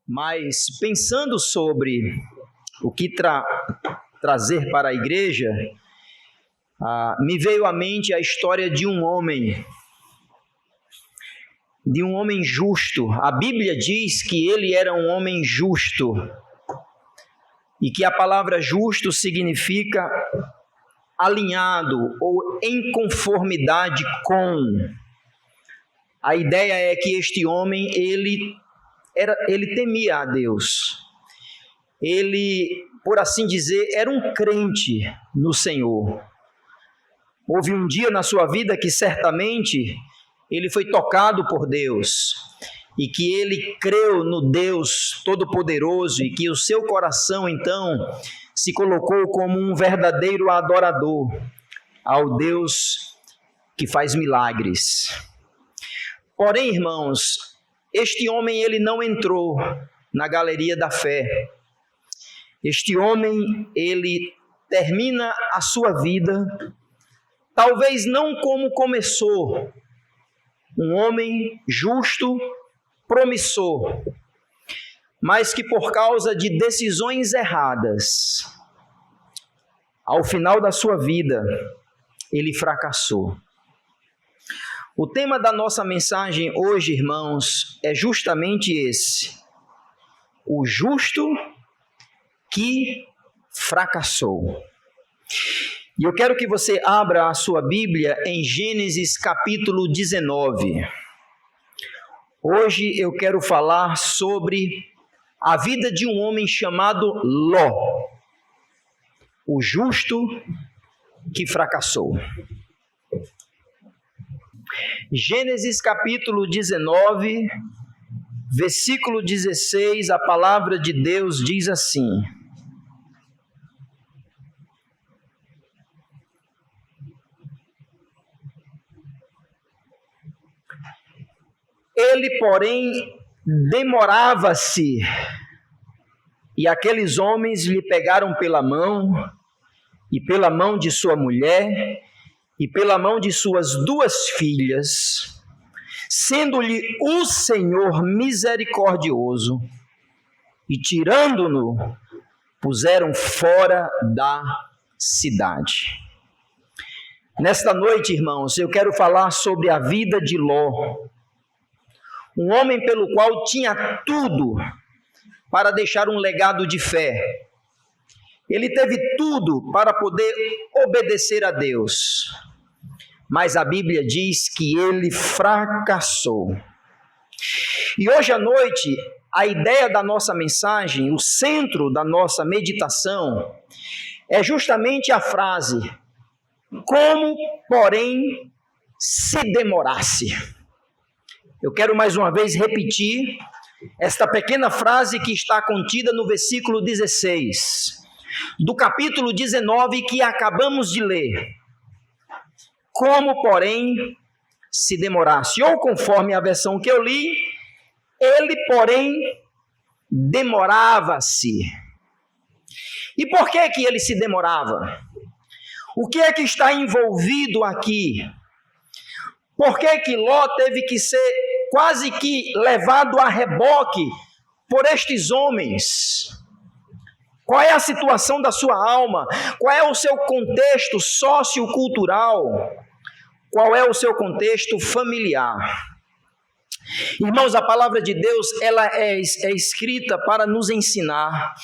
Mas pensando sobre o que trazer para a igreja, me veio à mente a história de um homem justo. A Bíblia diz que ele era um homem justo, e que a palavra justo significa alinhado ou em conformidade com. A ideia é que este homem, ele temia a Deus. Ele, por assim dizer, era um crente no Senhor. Houve um dia na sua vida que certamente ele foi tocado por Deus, e que ele creu no Deus Todo-Poderoso, e que o seu coração, então, se colocou como um verdadeiro adorador ao Deus que faz milagres. Porém, irmãos, este homem, ele não entrou na galeria da fé. Este homem, ele termina a sua vida, talvez não como começou, um homem justo, promissor, mas que por causa de decisões erradas, ao final da sua vida, ele fracassou. O tema da nossa mensagem hoje, irmãos, é justamente esse: o justo que fracassou. E eu quero que você abra a sua Bíblia em Gênesis capítulo 19. Hoje eu quero falar sobre a vida de um homem chamado Ló, o justo que fracassou. Gênesis capítulo 19, versículo 16, a palavra de Deus diz assim: ele, porém, demorava-se, e aqueles homens lhe pegaram pela mão, e pela mão de sua mulher, e pela mão de suas 2 filhas, sendo-lhe o Senhor misericordioso, e tirando-no, puseram fora da cidade. Nesta noite, irmãos, eu quero falar sobre a vida de Ló, um homem pelo qual tinha tudo para deixar um legado de fé. Ele teve tudo para poder obedecer a Deus, mas a Bíblia diz que ele fracassou. E hoje à noite, a ideia da nossa mensagem, o centro da nossa meditação, é justamente a frase: como, porém, se demorasse. Eu quero mais uma vez repetir esta pequena frase que está contida no versículo 16, do capítulo 19 que acabamos de ler. Como, porém, se demorasse, ou conforme a versão que eu li, ele, porém, demorava-se. E por que ele se demorava? O que é que está envolvido aqui? Por que Ló teve que ser quase que levado a reboque por estes homens? Qual é a situação da sua alma? Qual é o seu contexto sociocultural? Qual é o seu contexto familiar? Irmãos, a palavra de Deus, ela é escrita para nos ensinar,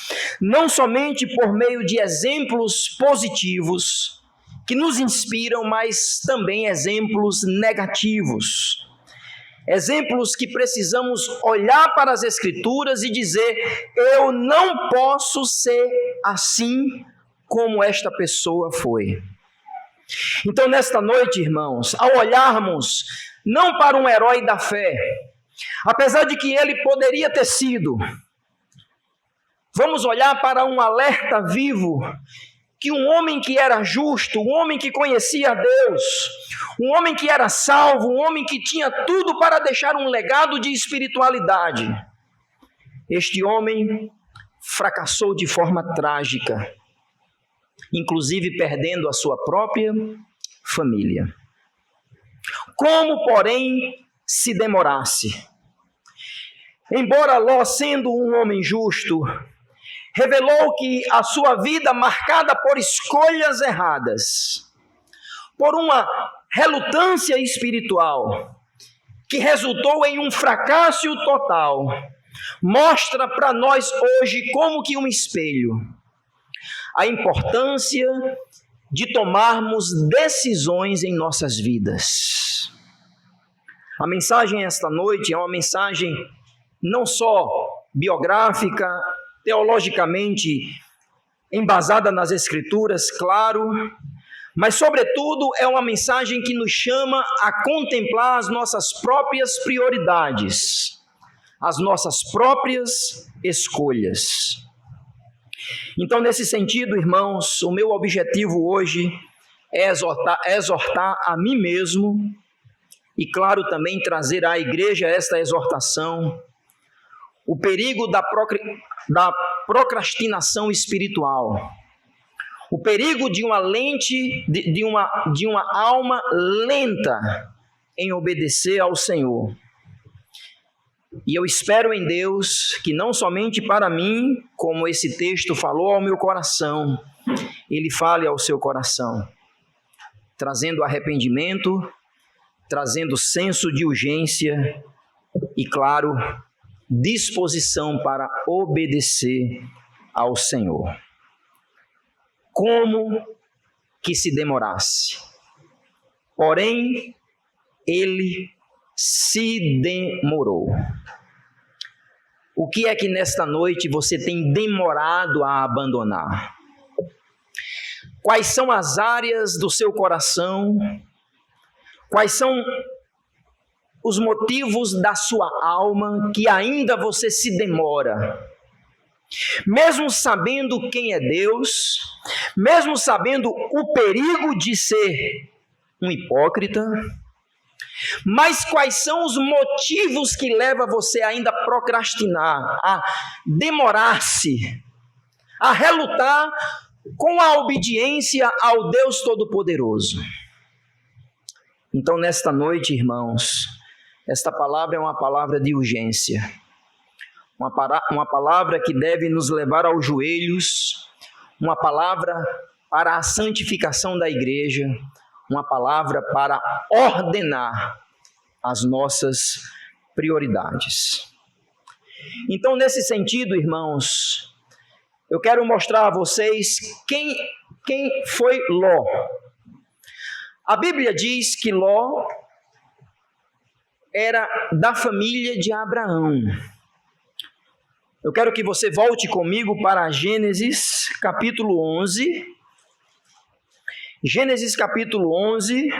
não somente por meio de exemplos positivos, que nos inspiram, mas também exemplos negativos. Exemplos que precisamos olhar para as Escrituras e dizer: eu não posso ser assim como esta pessoa foi. Então, nesta noite, irmãos, ao olharmos não para um herói da fé, apesar de que ele poderia ter sido, vamos olhar para um alerta vivo, que um homem que era justo, um homem que conhecia a Deus, um homem que era salvo, um homem que tinha tudo para deixar um legado de espiritualidade, este homem fracassou de forma trágica, inclusive perdendo a sua própria família. Como, porém, se demorasse? Embora Ló, sendo um homem justo, revelou que a sua vida marcada por escolhas erradas, por uma relutância espiritual, que resultou em um fracasso total, mostra para nós hoje, como que um espelho, a importância de tomarmos decisões em nossas vidas. A mensagem esta noite é uma mensagem não só biográfica, teologicamente embasada nas Escrituras, claro, mas, sobretudo, é uma mensagem que nos chama a contemplar as nossas próprias prioridades, as nossas próprias escolhas. Então, nesse sentido, irmãos, o meu objetivo hoje é exortar a mim mesmo e, claro, também trazer à igreja esta exortação, o perigo da procrastinação espiritual, o perigo de uma de uma alma lenta em obedecer ao Senhor. E eu espero em Deus que não somente para mim, como esse texto falou ao meu coração, ele fale ao seu coração, trazendo arrependimento, trazendo senso de urgência e, claro, disposição para obedecer ao Senhor. Como que se demorasse. Porém, ele se demorou. O que é que nesta noite você tem demorado a abandonar? Quais são as áreas do seu coração? Quais são os motivos da sua alma que ainda você se demora? Mesmo sabendo quem é Deus, mesmo sabendo o perigo de ser um hipócrita, mas quais são os motivos que levam você ainda a procrastinar, a demorar-se, a relutar com a obediência ao Deus Todo-Poderoso? Então, nesta noite, irmãos, esta palavra é uma palavra de urgência. Uma palavra que deve nos levar aos joelhos, uma palavra para a santificação da igreja, uma palavra para ordenar as nossas prioridades. Então, nesse sentido, irmãos, eu quero mostrar a vocês quem foi Ló. A Bíblia diz que Ló era da família de Abraão. Eu quero que você volte comigo para Gênesis capítulo 11. Gênesis capítulo 11.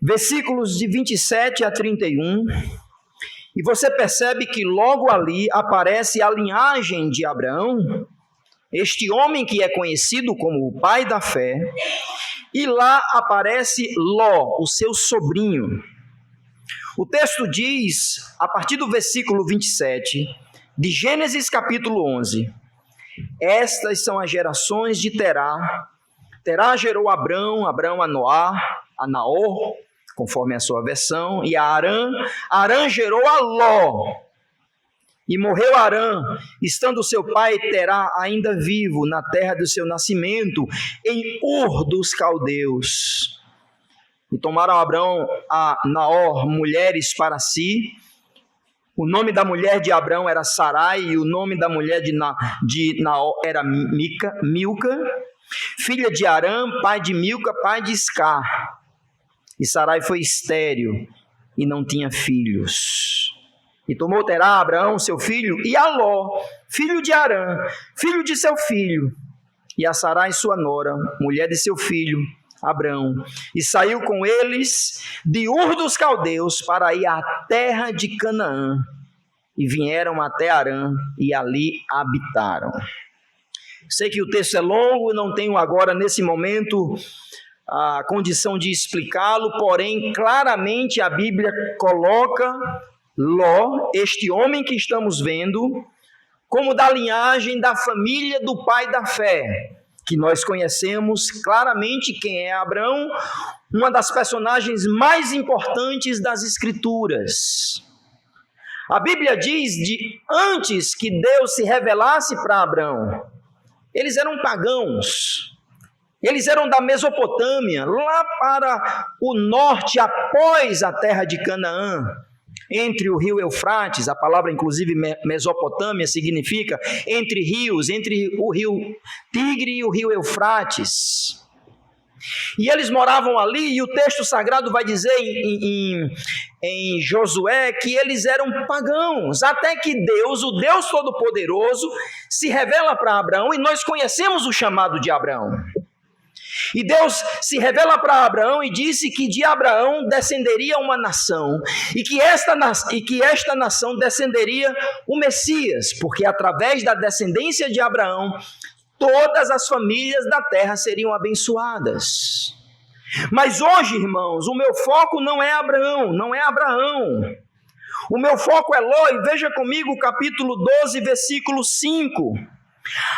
Versículos de 27 a 31. E você percebe que logo ali aparece a linhagem de Abraão, este homem que é conhecido como o pai da fé, e lá aparece Ló, o seu sobrinho. O texto diz, a partir do versículo 27, de Gênesis capítulo 11, estas são as gerações de Terá. Terá gerou Abrão, Abrão a Noá, a Naor, conforme a sua versão, e a Arã. Arã gerou a Ló. E morreu Arã, estando seu pai Terá ainda vivo na terra do seu nascimento, em Ur dos Caldeus. E tomaram Abrão a Naor mulheres para si. O nome da mulher de Abrão era Sarai, e o nome da mulher de Naor era Milca, filha de Arã, pai de Milca, pai de Iscar. E Sarai foi estéril e não tinha filhos. E tomou Terá Abraão, seu filho, e a Ló, filho de Arã, filho de seu filho, e a Sarai, sua nora, mulher de seu filho, Abrão, e saiu com eles de Ur dos Caldeus para ir à terra de Canaã, e vieram até Arã, e ali habitaram. Sei que o texto é longo, não tenho agora, nesse momento, a condição de explicá-lo, porém, claramente a Bíblia coloca Ló, este homem que estamos vendo, como da linhagem da família do pai da fé, que nós conhecemos claramente quem é Abrão, uma das personagens mais importantes das Escrituras. A Bíblia diz de antes que Deus se revelasse para Abrão, eles eram pagãos, eles eram da Mesopotâmia, lá para o norte, após a terra de Canaã, entre o rio Eufrates. A palavra inclusive Mesopotâmia significa entre rios, entre o rio Tigre e o rio Eufrates. E eles moravam ali, e o texto sagrado vai dizer em Josué que eles eram pagãos, até que Deus, o Deus Todo-Poderoso, se revela para Abraão, e nós conhecemos o chamado de Abraão. E Deus se revela para Abraão e disse que de Abraão descenderia uma nação, e que esta nação descenderia o Messias, porque através da descendência de Abraão, todas as famílias da terra seriam abençoadas. Mas hoje, irmãos, o meu foco não é Abraão. O meu foco é Ló, e veja comigo o capítulo 12, versículo 5.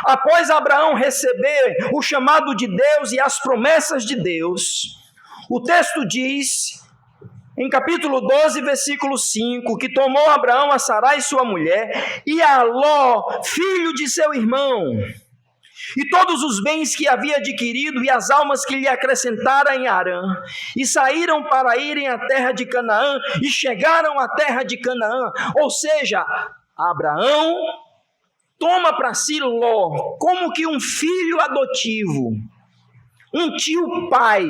Após Abraão receber o chamado de Deus e as promessas de Deus, o texto diz, em capítulo 12, versículo 5, que tomou Abraão a Sarai, sua mulher, e a Ló, filho de seu irmão, e todos os bens que havia adquirido e as almas que lhe acrescentara em Harã, e saíram para irem à terra de Canaã, e chegaram à terra de Canaã. Ou seja, Abraão toma para si Ló como que um filho adotivo, um tio pai,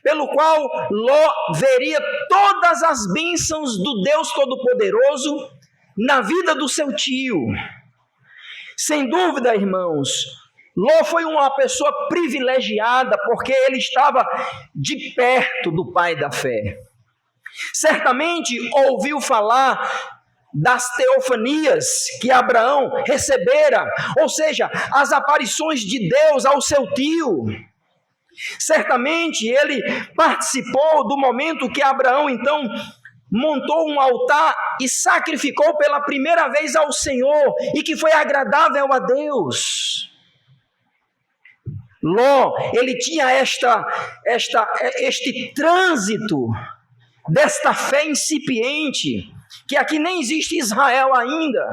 pelo qual Ló veria todas as bênçãos do Deus Todo-Poderoso na vida do seu tio. Sem dúvida, irmãos, Ló foi uma pessoa privilegiada, porque ele estava de perto do pai da fé. Certamente ouviu falar das teofanias que Abraão recebera, ou seja, as aparições de Deus ao seu tio. Certamente ele participou do momento que Abraão então montou um altar e sacrificou pela primeira vez ao Senhor, e que foi agradável a Deus. Ló, ele tinha este trânsito desta fé incipiente, que aqui nem existe Israel ainda.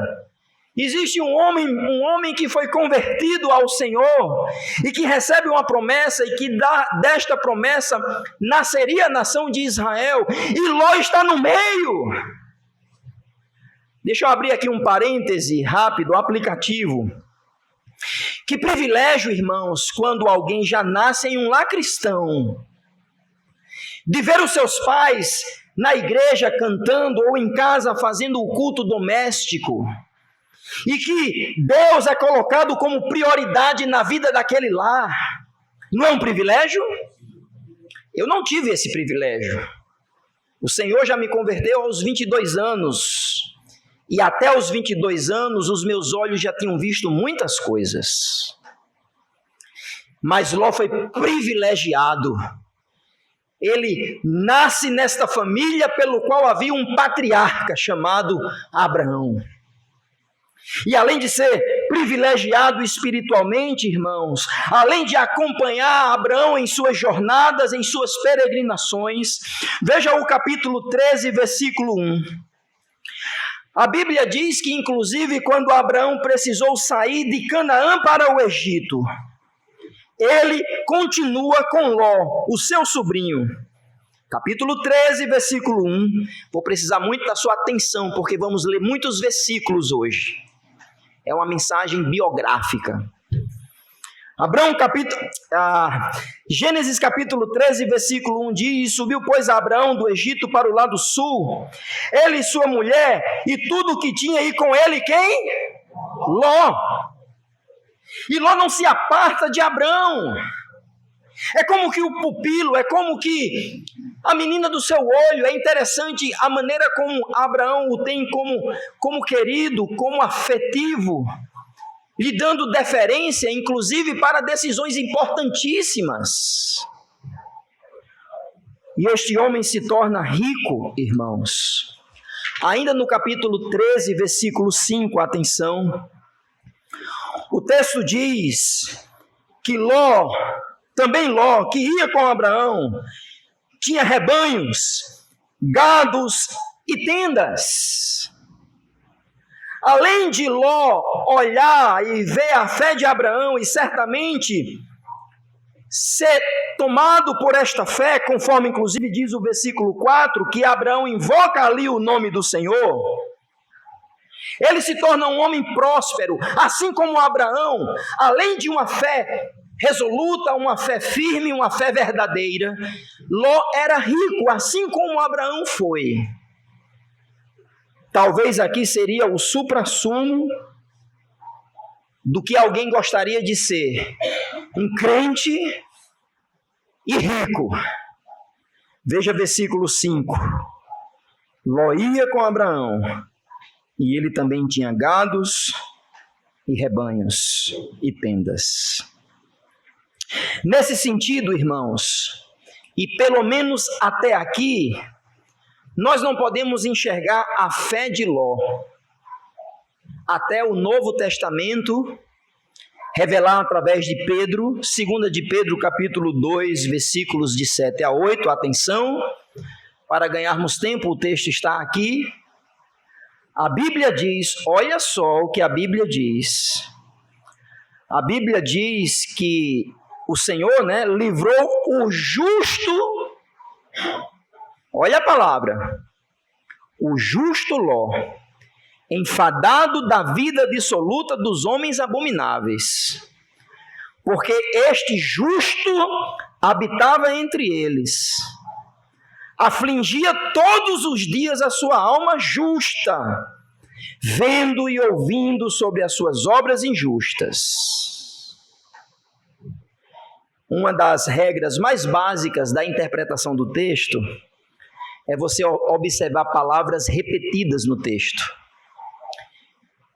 Existe um homem que foi convertido ao Senhor e que recebe uma promessa, e que desta promessa nasceria a nação de Israel, e Ló está no meio. Deixa eu abrir aqui um parêntese rápido, aplicativo. Que privilégio, irmãos, quando alguém já nasce em um lar cristão, de ver os seus pais na igreja cantando, ou em casa fazendo o culto doméstico, e que Deus é colocado como prioridade na vida daquele lar. Não é um privilégio? Eu não tive esse privilégio. O Senhor já me converteu aos 22 anos, e até os 22 anos os meus olhos já tinham visto muitas coisas. Mas Ló foi privilegiado. Ele nasce nesta família pelo qual havia um patriarca chamado Abraão. E além de ser privilegiado espiritualmente, irmãos, além de acompanhar Abraão em suas jornadas, em suas peregrinações, veja o capítulo 13, versículo 1. A Bíblia diz que, inclusive, quando Abraão precisou sair de Canaã para o Egito, ele continua com Ló, o seu sobrinho. Capítulo 13, versículo 1. Vou precisar muito da sua atenção, porque vamos ler muitos versículos hoje. É uma mensagem biográfica. Gênesis capítulo 13, versículo 1 diz: subiu, pois, Abraão do Egito para o lado sul, ele e sua mulher, e tudo o que tinha, e com ele quem? Ló. E Ló não se aparta de Abraão. É como que o pupilo, é como que a menina do seu olho. É interessante a maneira como Abraão o tem como querido, como afetivo, lhe dando deferência, inclusive para decisões importantíssimas. E este homem se torna rico, irmãos. Ainda no capítulo 13, versículo 5, atenção. O texto diz que Ló, que ia com Abraão, tinha rebanhos, gados e tendas. Além de Ló olhar e ver a fé de Abraão e certamente ser tomado por esta fé, conforme inclusive diz o versículo 4, que Abraão invoca ali o nome do Senhor, ele se torna um homem próspero, assim como Abraão, além de uma fé resoluta, uma fé firme, uma fé verdadeira, Ló era rico, assim como Abraão foi. Talvez aqui seria o suprassumo do que alguém gostaria de ser, um crente e rico. Veja versículo 5. Ló ia com Abraão, e ele também tinha gados e rebanhos e tendas. Nesse sentido, irmãos, e pelo menos até aqui, nós não podemos enxergar a fé de Ló até o Novo Testamento revelar através de Pedro, 2 de Pedro capítulo 2, versículos de 7 a 8, atenção, para ganharmos tempo, o texto está aqui. A Bíblia diz, olha só o que a Bíblia diz. A Bíblia diz que o Senhor, livrou o justo, olha a palavra, o justo Ló, enfadado da vida dissoluta dos homens abomináveis, porque este justo habitava entre eles, afligia todos os dias a sua alma justa, vendo e ouvindo sobre as suas obras injustas. Uma das regras mais básicas da interpretação do texto é você observar palavras repetidas no texto.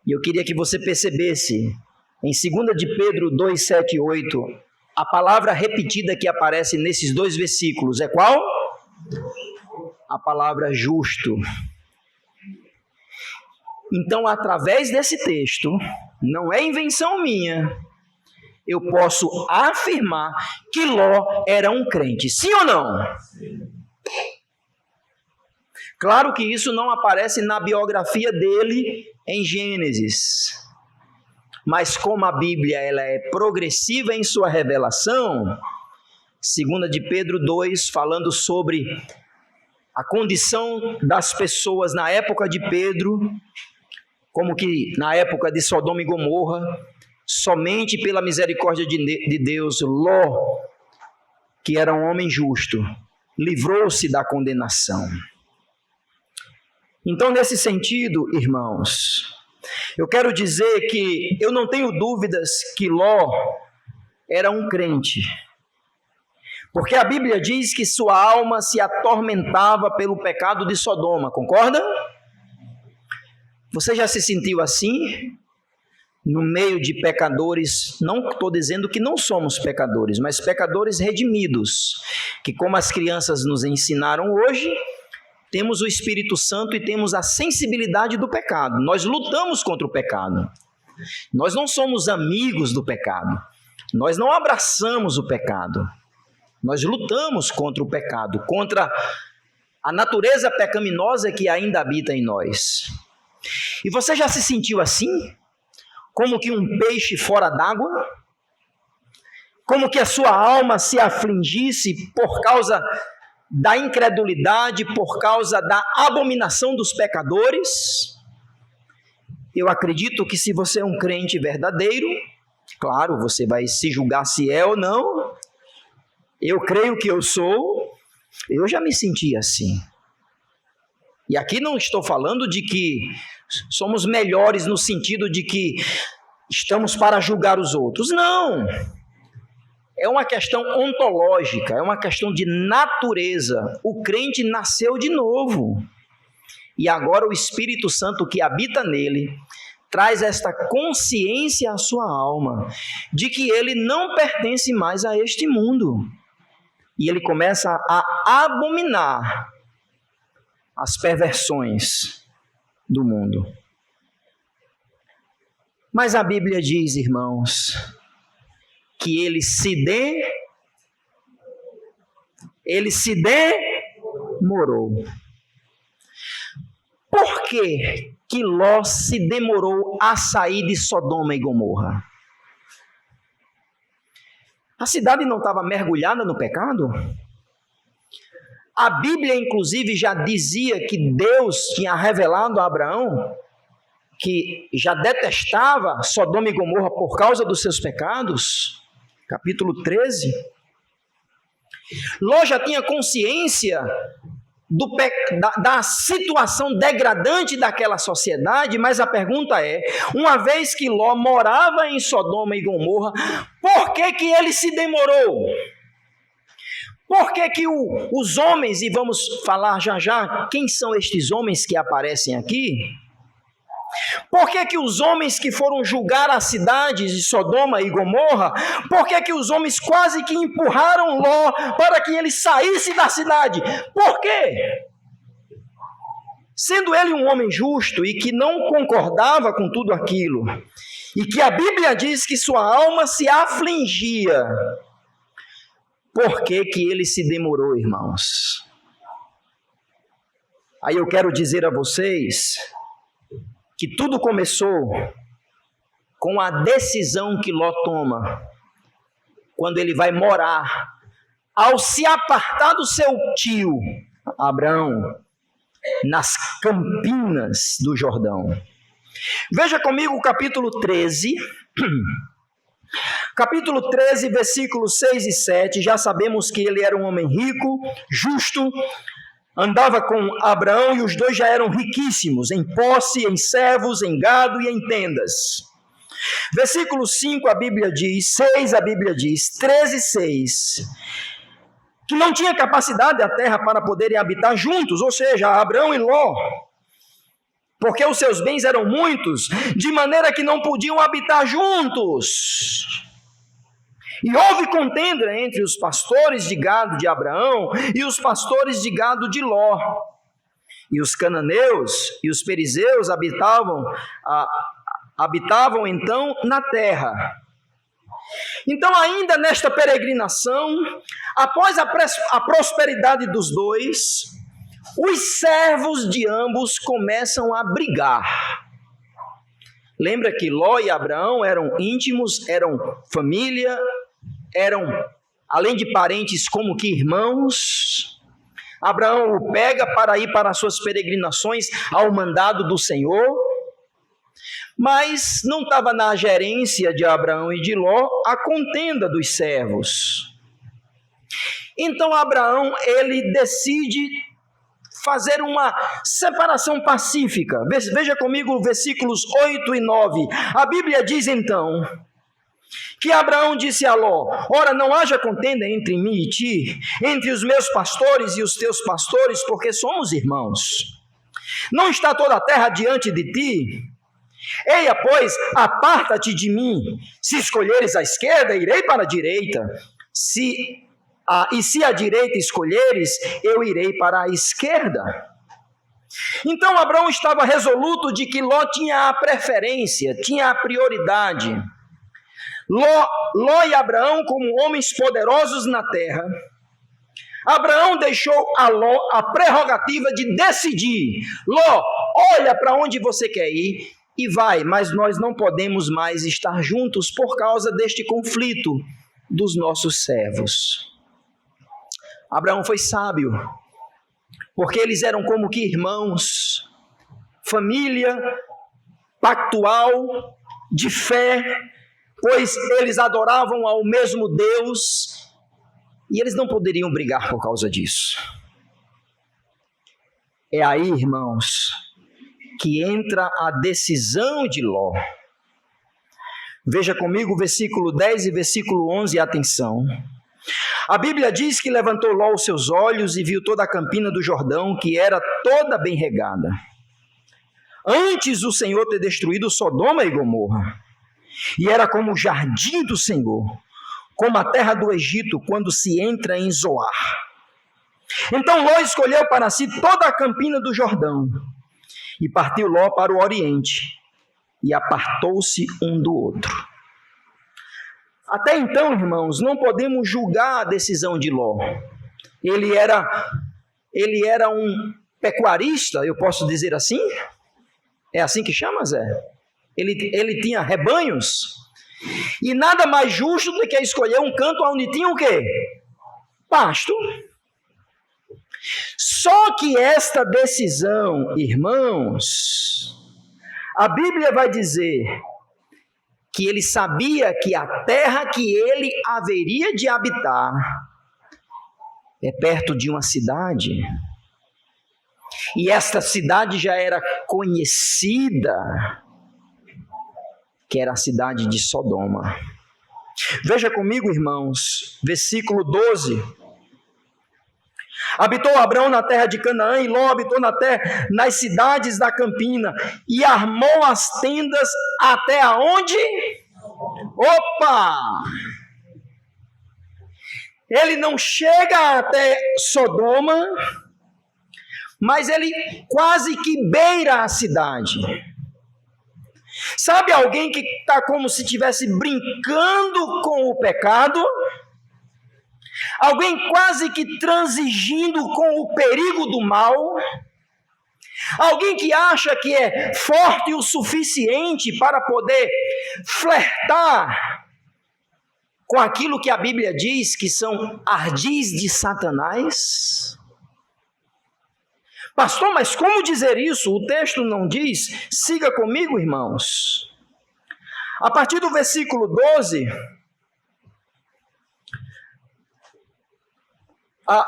E eu queria que você percebesse, em 2 de Pedro 2, 7 e 8, a palavra repetida que aparece nesses dois versículos é qual? A palavra justo. Então, através desse texto, não é invenção minha, eu posso afirmar que Ló era um crente. Sim ou não? Claro que isso não aparece na biografia dele em Gênesis. Mas como a Bíblia ela é progressiva em sua revelação, 2 de Pedro 2, falando sobre a condição das pessoas na época de Pedro, como que na época de Sodoma e Gomorra, somente pela misericórdia de Deus, Ló, que era um homem justo, livrou-se da condenação. Então, nesse sentido, irmãos, eu quero dizer que eu não tenho dúvidas que Ló era um crente, porque a Bíblia diz que sua alma se atormentava pelo pecado de Sodoma, concorda? Você já se sentiu assim? No meio de pecadores, não estou dizendo que não somos pecadores, mas pecadores redimidos, que como as crianças nos ensinaram hoje, temos o Espírito Santo e temos a sensibilidade do pecado. Nós lutamos contra o pecado. Nós não somos amigos do pecado. Nós não abraçamos o pecado. Nós lutamos contra o pecado, contra a natureza pecaminosa que ainda habita em nós. E você já se sentiu assim? Como que um peixe fora d'água? Como que a sua alma se afligisse por causa da incredulidade, por causa da abominação dos pecadores? Eu acredito que se você é um crente verdadeiro, claro, você vai se julgar se é ou não. Eu creio que eu sou, eu já me senti assim. E aqui não estou falando de que somos melhores no sentido de que estamos para julgar os outros. Não! É uma questão ontológica, é uma questão de natureza. O crente nasceu de novo. E agora o Espírito Santo que habita nele traz esta consciência à sua alma de que ele não pertence mais a este mundo. E ele começa a abominar as perversões do mundo. Mas a Bíblia diz, irmãos, que ele se demorou. Por que que Ló se demorou a sair de Sodoma e Gomorra? A cidade não estava mergulhada no pecado? A Bíblia, inclusive, já dizia que Deus tinha revelado a Abraão que já detestava Sodoma e Gomorra por causa dos seus pecados. Capítulo 13. Ló já tinha consciência da situação degradante daquela sociedade, mas a pergunta é, uma vez que Ló morava em Sodoma e Gomorra, por que que ele se demorou? Por que que os homens, e vamos falar já quem são estes homens que aparecem aqui? Por que que os homens que foram julgar as cidades de Sodoma e Gomorra, por que que os homens quase que empurraram Ló para que ele saísse da cidade? Por quê? Sendo ele um homem justo e que não concordava com tudo aquilo, e que a Bíblia diz que sua alma se afligia, por que que ele se demorou, irmãos? Aí eu quero dizer a vocês que tudo começou com a decisão que Ló toma quando ele vai morar, ao se apartar do seu tio Abraão, nas campinas do Jordão. Veja comigo o capítulo 13, capítulo 13, versículos 6 e 7, já sabemos que ele era um homem rico, justo, andava com Abraão e os dois já eram riquíssimos, em posse, em servos, em gado e em tendas. Versículo 5, a Bíblia diz, 6, a Bíblia diz, 13, 6, que não tinha capacidade a terra para poderem habitar juntos, ou seja, Abraão e Ló, porque os seus bens eram muitos, de maneira que não podiam habitar juntos. E houve contenda entre os pastores de gado de Abraão e os pastores de gado de Ló. E os cananeus e os perizeus habitavam então na terra. Então, ainda nesta peregrinação, após a prosperidade dos dois, os servos de ambos começam a brigar. Lembra que Ló e Abraão eram íntimos, eram família, eram, além de parentes, como que irmãos. Abraão o pega para ir para as suas peregrinações ao mandado do Senhor, mas não estava na gerência de Abraão e de Ló a contenda dos servos. Então Abraão, ele decide fazer uma separação pacífica. Veja comigo versículos 8 e 9. A Bíblia diz então que Abraão disse a Ló: ora, não haja contenda entre mim e ti, entre os meus pastores e os teus pastores, porque somos irmãos. Não está toda a terra diante de ti? Eia, pois, aparta-te de mim. Se escolheres a esquerda, irei para a direita. Se a direita escolheres, eu irei para a esquerda. Então Abraão estava resoluto de que Ló tinha a preferência, tinha a prioridade. Ló e Abraão como homens poderosos na terra. Abraão deixou a Ló a prerrogativa de decidir. Ló, olha para onde você quer ir e vai, mas nós não podemos mais estar juntos por causa deste conflito dos nossos servos. Abraão foi sábio, porque eles eram como que irmãos, família pactual, de fé, pois eles adoravam ao mesmo Deus, e eles não poderiam brigar por causa disso. É aí, irmãos, que entra a decisão de Ló. Veja comigo o versículo 10 e versículo 11, atenção. A Bíblia diz que levantou Ló os seus olhos e viu toda a campina do Jordão, que era toda bem regada. Antes do Senhor ter destruído Sodoma e Gomorra, e era como o jardim do Senhor, como a terra do Egito, quando se entra em Zoar. Então Ló escolheu para si toda a campina do Jordão, e partiu Ló para o oriente, e apartou-se um do outro. Até então, irmãos, não podemos julgar a decisão de Ló. Ele era um pecuarista, eu posso dizer assim? É assim que chama, Zé? Ele tinha rebanhos. E nada mais justo do que escolher um canto onde tinha o quê? Pasto. Só que esta decisão, irmãos, a Bíblia vai dizer que ele sabia que a terra que ele haveria de habitar é perto de uma cidade. E esta cidade já era conhecida, que era a cidade de Sodoma. Veja comigo, irmãos, versículo 12. Habitou Abrão na terra de Canaã, e Ló habitou nas cidades da campina, e armou as tendas até aonde? Opa! Ele não chega até Sodoma, mas ele quase que beira a cidade. Sabe alguém que está como se estivesse brincando com o pecado? Alguém quase que transigindo com o perigo do mal? Alguém que acha que é forte o suficiente para poder flertar com aquilo que a Bíblia diz que são ardis de Satanás? Pastor, mas como dizer isso? O texto não diz. Siga comigo, irmãos. A partir do versículo 12,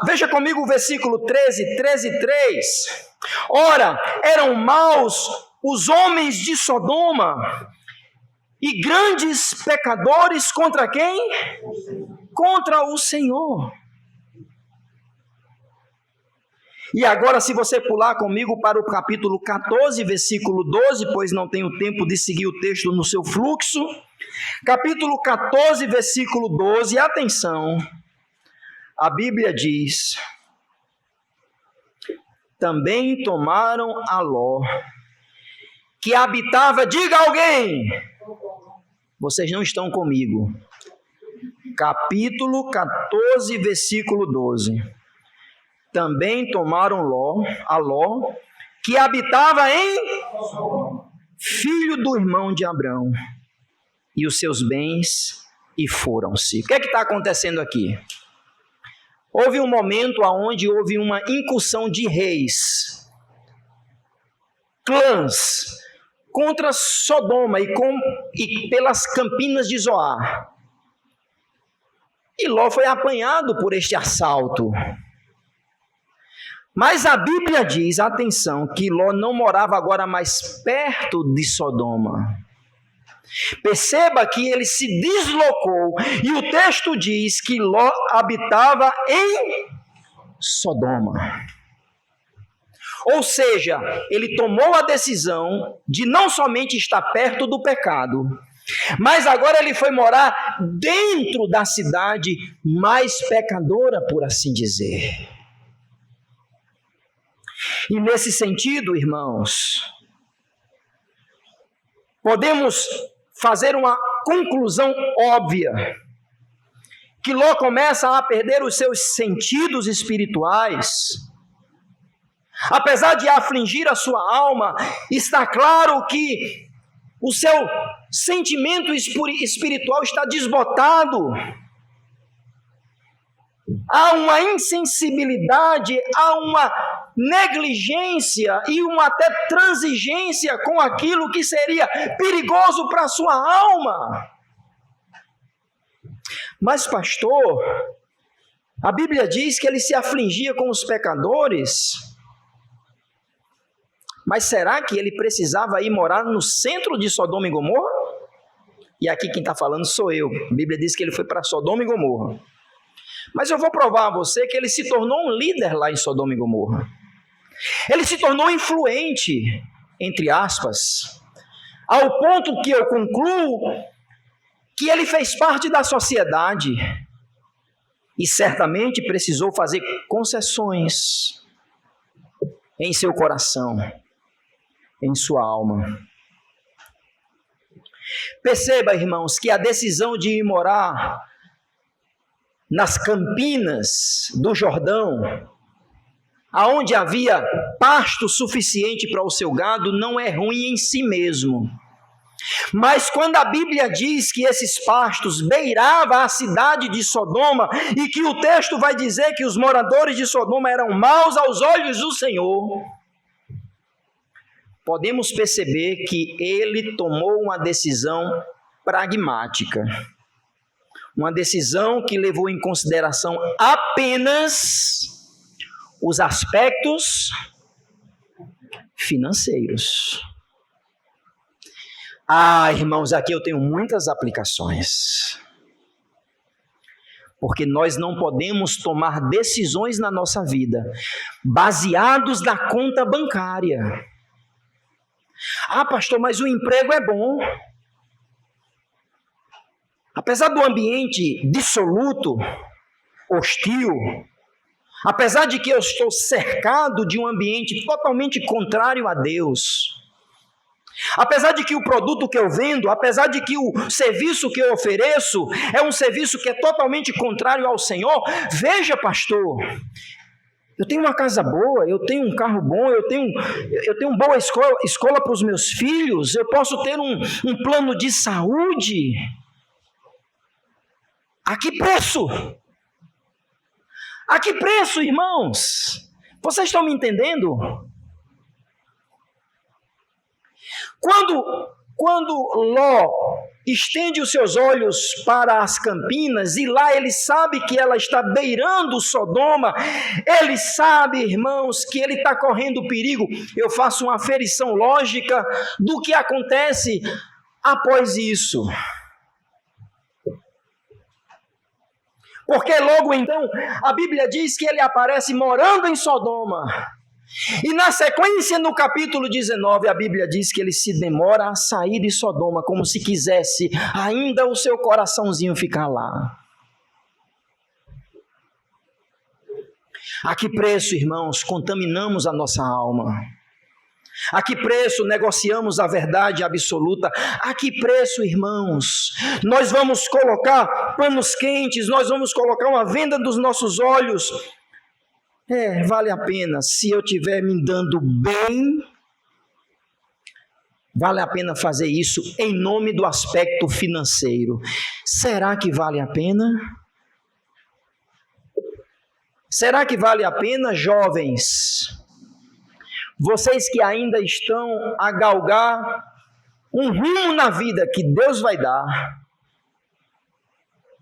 veja comigo o versículo 13:3. Ora, eram maus os homens de Sodoma e grandes pecadores contra quem? Contra o Senhor. E agora, se você pular comigo para o capítulo 14, versículo 12, pois não tenho tempo de seguir o texto no seu fluxo. Capítulo 14, versículo 12, atenção. A Bíblia diz: também tomaram a Ló, que habitava, diga alguém, vocês não estão comigo. Capítulo 14, versículo 12. Também tomaram a Ló, que habitava em filho do irmão de Abrão, e os seus bens, e foram-se. O que é que está acontecendo aqui? Houve um momento onde houve uma incursão de reis, clãs, contra Sodoma e pelas campinas de Zoar. E Ló foi apanhado por este assalto. Mas a Bíblia diz, atenção, que Ló não morava agora mais perto de Sodoma. Perceba que ele se deslocou, e o texto diz que Ló habitava em Sodoma. Ou seja, ele tomou a decisão de não somente estar perto do pecado, mas agora ele foi morar dentro da cidade mais pecadora, por assim dizer. E nesse sentido, irmãos, podemos fazer uma conclusão óbvia, que Ló começa a perder os seus sentidos espirituais. Apesar de afligir a sua alma, está claro que o seu sentimento espiritual está desbotado. Há uma insensibilidade, há uma negligência e uma até transigência com aquilo que seria perigoso para a sua alma. Mas, pastor, a Bíblia diz que ele se afligia com os pecadores. Mas será que ele precisava ir morar no centro de Sodoma e Gomorra? E aqui quem está falando sou eu. A Bíblia diz que ele foi para Sodoma e Gomorra. Mas eu vou provar a você que ele se tornou um líder lá em Sodoma e Gomorra. Ele se tornou influente, entre aspas, ao ponto que eu concluo que ele fez parte da sociedade e certamente precisou fazer concessões em seu coração, em sua alma. Perceba, irmãos, que a decisão de ir morar nas campinas do Jordão, aonde havia pasto suficiente para o seu gado, não é ruim em si mesmo. Mas quando a Bíblia diz que esses pastos beiravam a cidade de Sodoma, e que o texto vai dizer que os moradores de Sodoma eram maus aos olhos do Senhor, podemos perceber que ele tomou uma decisão pragmática. Uma decisão que levou em consideração apenas os aspectos financeiros. Irmãos, aqui eu tenho muitas aplicações. Porque nós não podemos tomar decisões na nossa vida baseados na conta bancária. Pastor, mas o emprego é bom. Apesar do ambiente dissoluto, hostil, apesar de que eu estou cercado de um ambiente totalmente contrário a Deus, apesar de que o produto que eu vendo, apesar de que o serviço que eu ofereço é um serviço que é totalmente contrário ao Senhor, veja, pastor, eu tenho uma casa boa, eu tenho um carro bom, eu tenho boa escola para os meus filhos, eu posso ter um plano de saúde. A que preço? A que preço, irmãos? Vocês estão me entendendo? Quando Ló estende os seus olhos para as campinas, e lá ele sabe que ela está beirando Sodoma, ele sabe, irmãos, que ele está correndo perigo. Eu faço uma aferição lógica do que acontece após isso. Porque logo então, a Bíblia diz que ele aparece morando em Sodoma. E na sequência, no capítulo 19, a Bíblia diz que ele se demora a sair de Sodoma, como se quisesse ainda o seu coraçãozinho ficar lá. A que preço, irmãos, contaminamos a nossa alma? A que preço negociamos a verdade absoluta? A que preço, irmãos, nós vamos colocar panos quentes, nós vamos colocar uma venda dos nossos olhos? Vale a pena, se eu estiver me dando bem, vale a pena fazer isso em nome do aspecto financeiro. Será que vale a pena? Será que vale a pena, jovens? Vocês que ainda estão a galgar um rumo na vida que Deus vai dar,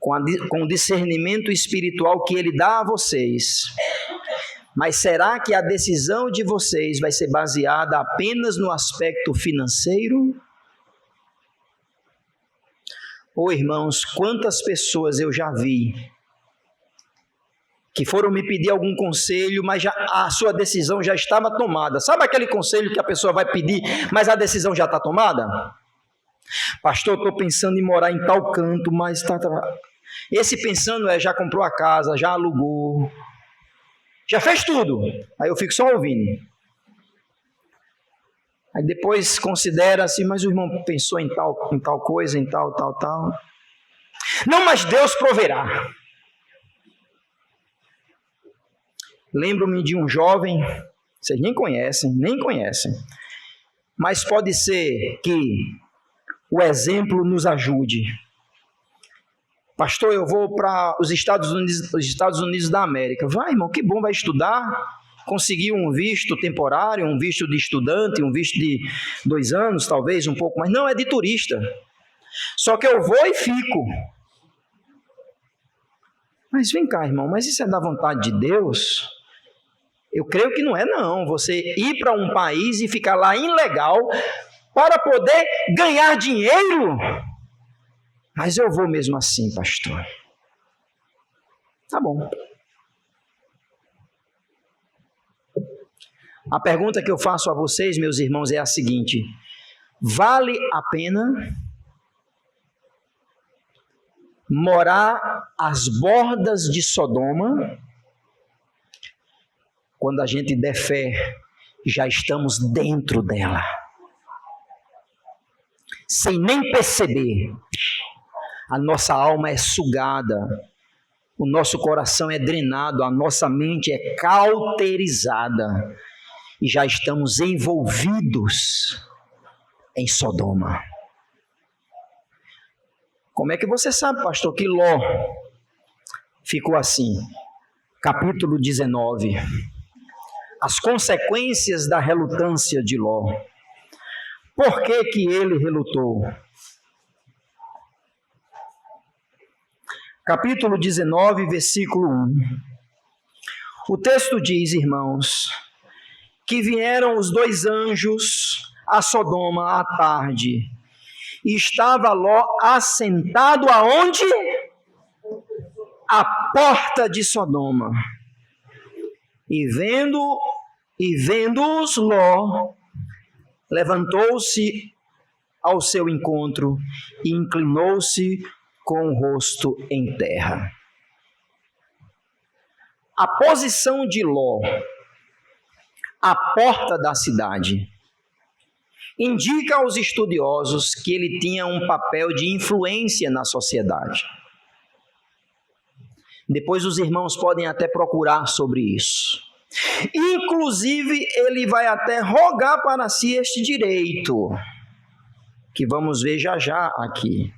com o discernimento espiritual que Ele dá a vocês. Mas será que a decisão de vocês vai ser baseada apenas no aspecto financeiro? Irmãos, quantas pessoas eu já vi que foram me pedir algum conselho, mas a sua decisão já estava tomada. Sabe aquele conselho que a pessoa vai pedir, mas a decisão já está tomada? Pastor, eu estou pensando em morar em tal canto, mas está... Esse pensando já comprou a casa, já alugou, já fez tudo. Aí eu fico só ouvindo. Aí depois considera assim, mas o irmão pensou em tal coisa, em tal. Não, mas Deus proverá. Lembro-me de um jovem, vocês nem conhecem, mas pode ser que o exemplo nos ajude. Pastor, eu vou para os Estados Unidos da América. Vai, irmão, que bom, vai estudar, conseguir um visto temporário, um visto de estudante, um visto de 2 anos, talvez, um pouco mais. Não, é de turista. Só que eu vou e fico. Mas vem cá, irmão, mas isso é da vontade de Deus? Eu creio que não é, não. Você ir para um país e ficar lá ilegal para poder ganhar dinheiro. Mas eu vou mesmo assim, pastor. Tá bom. A pergunta que eu faço a vocês, meus irmãos, é a seguinte: vale a pena morar às bordas de Sodoma? Quando a gente der fé, já estamos dentro dela. sem nem perceber, a nossa alma é sugada, o nosso coração é drenado, a nossa mente é cauterizada e já estamos envolvidos em Sodoma. Como é que você sabe, pastor, que Ló ficou assim? Capítulo 19. As consequências da relutância de Ló. Por que que ele relutou? Capítulo 19, versículo 1. O texto diz, irmãos, que vieram os 2 anjos a Sodoma à tarde, e estava Ló assentado aonde? À porta de Sodoma. E vendo-os Ló, levantou-se ao seu encontro e inclinou-se com o rosto em terra. A posição de Ló, à porta da cidade, indica aos estudiosos que ele tinha um papel de influência na sociedade. Depois os irmãos podem até procurar sobre isso. Inclusive, ele vai até rogar para si este direito, que vamos ver já já aqui.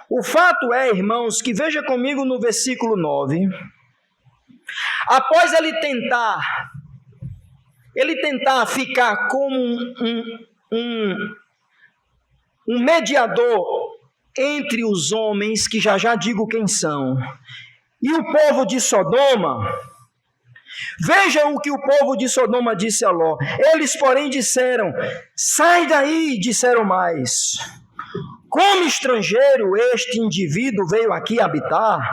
O fato é, irmãos, que veja comigo no versículo 9, após ele tentar ficar como um mediador entre os homens, que já digo quem são, e o povo de Sodoma. Veja o que o povo de Sodoma disse a Ló. Eles, porém, disseram: sai daí, disseram mais. Como estrangeiro, este indivíduo veio aqui habitar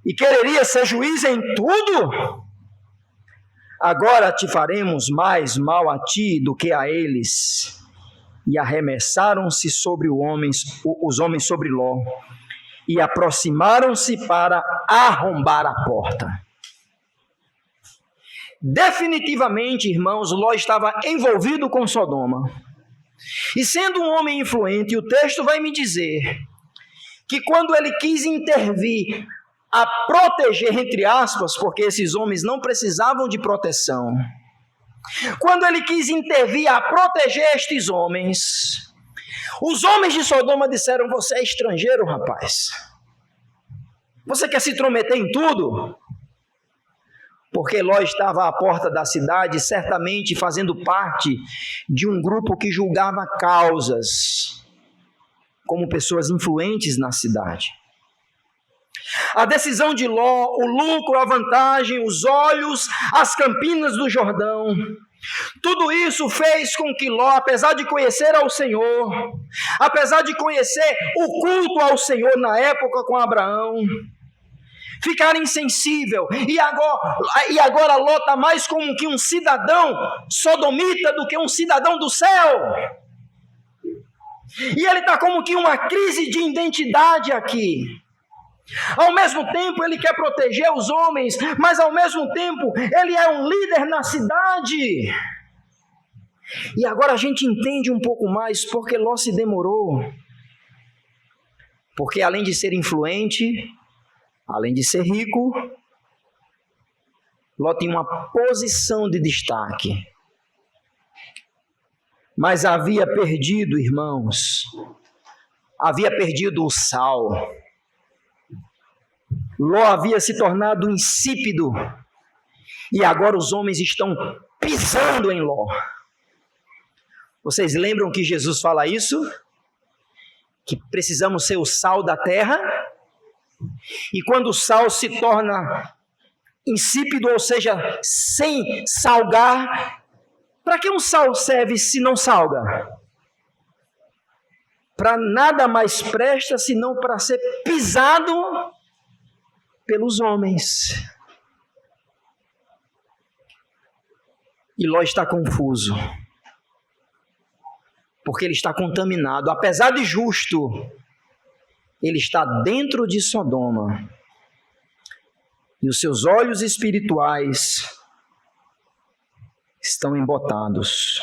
e quereria ser juiz em tudo? Agora te faremos mais mal a ti do que a eles. E arremessaram-se sobre os homens sobre Ló, e aproximaram-se para arrombar a porta. Definitivamente, irmãos, Ló estava envolvido com Sodoma. E sendo um homem influente, o texto vai me dizer que quando ele quis intervir a proteger, entre aspas, porque esses homens não precisavam de proteção, quando ele quis intervir a proteger estes homens, os homens de Sodoma disseram: você é estrangeiro, rapaz. Você quer se intrometer em tudo? Porque Ló estava à porta da cidade, certamente fazendo parte de um grupo que julgava causas, como pessoas influentes na cidade. A decisão de Ló, o lucro, a vantagem, os olhos, as campinas do Jordão, tudo isso fez com que Ló, apesar de conhecer ao Senhor, apesar de conhecer o culto ao Senhor na época com Abraão, ficar insensível. E agora Ló está mais como que um cidadão sodomita do que um cidadão do céu. E ele está como que uma crise de identidade aqui. Ao mesmo tempo ele quer proteger os homens, mas ao mesmo tempo ele é um líder na cidade. E agora a gente entende um pouco mais porque Ló se demorou. Porque além de ser influente, além de ser rico, Ló tinha uma posição de destaque. Mas havia perdido, irmãos, havia perdido o sal. Ló havia se tornado insípido. E agora os homens estão pisando em Ló. Vocês lembram que Jesus fala isso? Que precisamos ser o sal da terra? E quando o sal se torna insípido, ou seja, sem salgar, para que um sal serve se não salga? Para nada mais presta senão para ser pisado pelos homens. E Ló está confuso, porque ele está contaminado. Apesar de justo, ele está dentro de Sodoma. E os seus olhos espirituais estão embotados.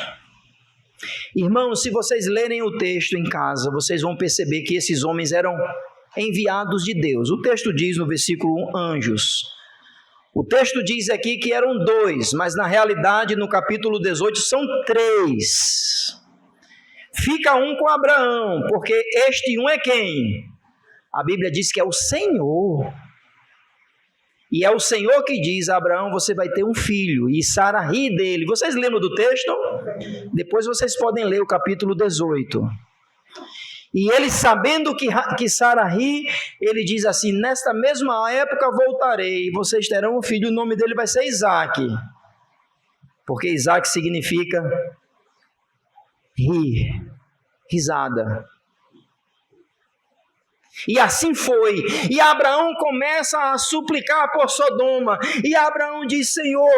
Irmãos, se vocês lerem o texto em casa, vocês vão perceber que esses homens eram enviados de Deus. O texto diz no versículo 1, anjos. O texto diz aqui que eram 2, mas na realidade no capítulo 18 são 3. Fica um com Abraão, porque este um é quem? A Bíblia diz que é o Senhor. E é o Senhor que diz a Abraão, você vai ter um filho, e Sara ri dele. Vocês lembram do texto? Depois vocês podem ler o capítulo 18. E ele, sabendo que Sara ri, ele diz assim, nesta mesma época voltarei, vocês terão um filho, o nome dele vai ser Isaque. Porque Isaque significa rir, risada. E assim foi, e Abraão começa a suplicar por Sodoma, e Abraão diz, Senhor,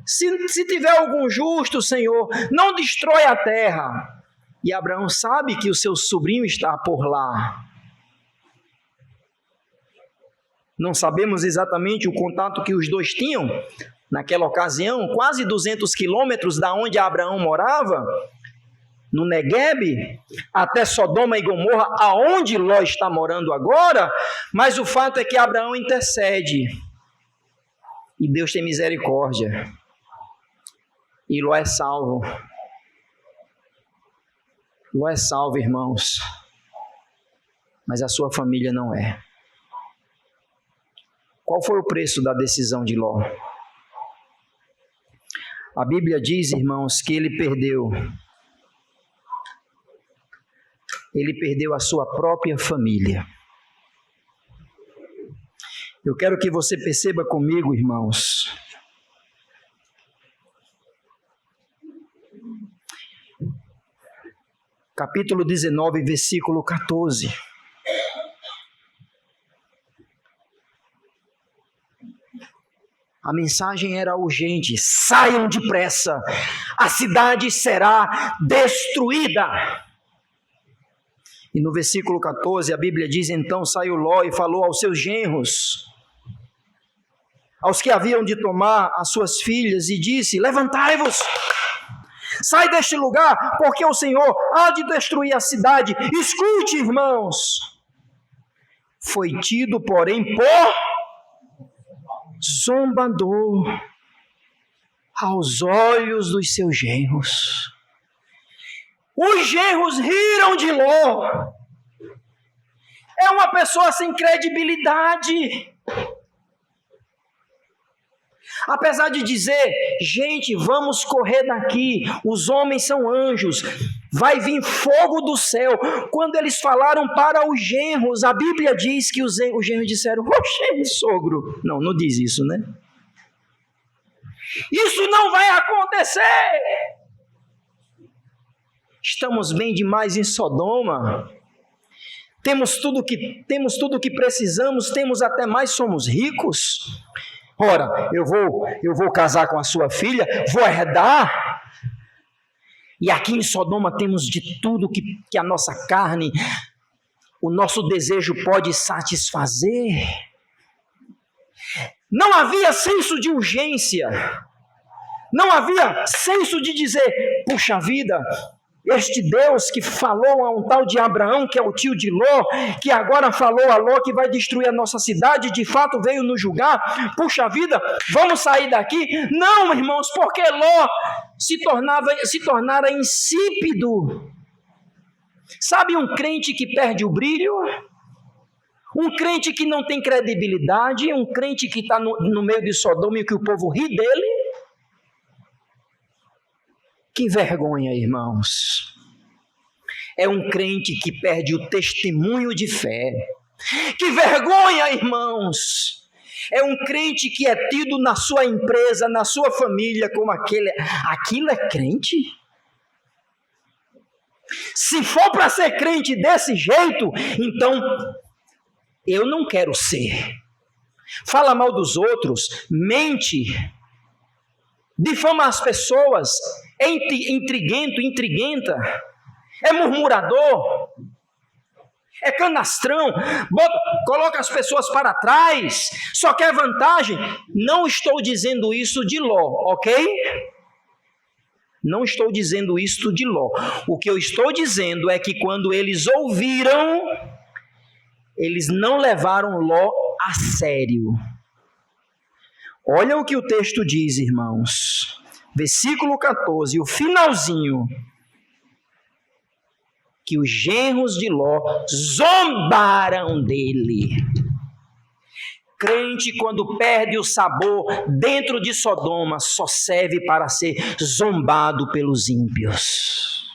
se tiver algum justo, Senhor, não destrói a terra. E Abraão sabe que o seu sobrinho está por lá. Não sabemos exatamente o contato que os dois tinham, naquela ocasião, quase 200 quilômetros da onde Abraão morava, no Neguebe, até Sodoma e Gomorra, aonde Ló está morando agora, mas o fato é que Abraão intercede, e Deus tem misericórdia, e Ló é salvo. Ló é salvo, irmãos, mas a sua família não é. Qual foi o preço da decisão de Ló? A Bíblia diz, irmãos, que ele perdeu a sua própria família. Eu quero que você perceba comigo, irmãos, capítulo 19, versículo 14. A mensagem era urgente, saiam depressa, a cidade será destruída. E no versículo 14 a Bíblia diz, então saiu Ló e falou aos seus genros, aos que haviam de tomar as suas filhas, e disse, levantai-vos, sai deste lugar, porque o Senhor há de destruir a cidade. Escute, irmãos, foi tido, porém, por zombador aos olhos dos seus genros. Os genros riram de Ló. É uma pessoa sem credibilidade. Apesar de dizer, gente, vamos correr daqui, os homens são anjos, vai vir fogo do céu. Quando eles falaram para os genros, a Bíblia diz que os genros disseram, oxe, sogro. Não diz isso, né? Isso não vai acontecer. Estamos bem demais em Sodoma. Temos tudo que precisamos, temos até mais, somos ricos. Ora, eu vou casar com a sua filha, vou herdar. E aqui em Sodoma temos de tudo que a nossa carne, o nosso desejo pode satisfazer. Não havia senso de urgência. Não havia senso de dizer, puxa vida, este Deus que falou a um tal de Abraão, que é o tio de Ló, que agora falou a Ló que vai destruir a nossa cidade, de fato veio nos julgar, puxa vida, vamos sair daqui? Não, irmãos, porque Ló se tornara insípido. Sabe um crente que perde o brilho? Um crente que não tem credibilidade, um crente que está no meio de Sodoma e que o povo ri dele? Que vergonha, irmãos. É um crente que perde o testemunho de fé. Que vergonha, irmãos. É um crente que é tido na sua empresa, na sua família, como aquilo é crente? Se for para ser crente desse jeito, então eu não quero ser. Fala mal dos outros, mente, difama as pessoas, é intriguento, intriguenta, é murmurador, é canastrão, coloca as pessoas para trás, só quer vantagem. Não estou dizendo isso de Ló, ok? Não estou dizendo isto de Ló. O que eu estou dizendo é que quando eles ouviram, eles não levaram Ló a sério. Olha o que o texto diz, irmãos. Versículo 14, o finalzinho. Que os genros de Ló zombaram dele. Crente, quando perde o sabor dentro de Sodoma, só serve para ser zombado pelos ímpios.